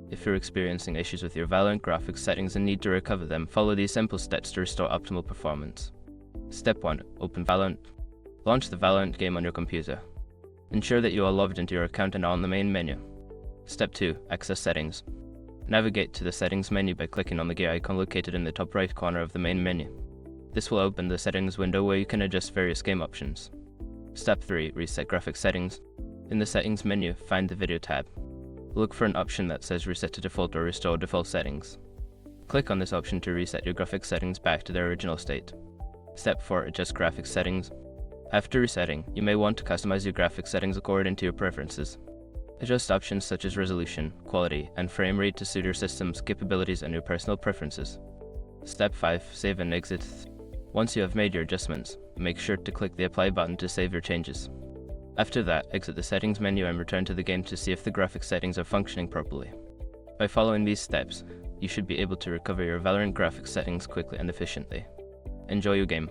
If you're experiencing issues with your Valorant graphics settings and need to recover them, follow these simple steps to restore optimal performance. Step 1. Open Valorant. Launch the Valorant game on your computer. Ensure that you are logged into your account and are on the main menu. Step 2. Access Settings. Navigate to the Settings menu by clicking on the gear icon located in the top right corner of the main menu. This will open the Settings window where you can adjust various game options. Step 3. Reset Graphics Settings. In the Settings menu, find the Video tab. Look for an option that says Reset to Default or Restore Default Settings. Click on this option to reset your graphics settings back to their original state. Step 4. Adjust Graphics Settings. After resetting, you may want to customize your graphics settings according to your preferences. Adjust options such as resolution, quality, and frame rate to suit your system's capabilities and your personal preferences. Step 5. Save and exit. Once you have made your adjustments, make sure to click the Apply button to save your changes. After that, exit the Settings menu and return to the game to see if the graphics settings are functioning properly. By following these steps, you should be able to recover your Valorant graphics settings quickly and efficiently. Enjoy your game.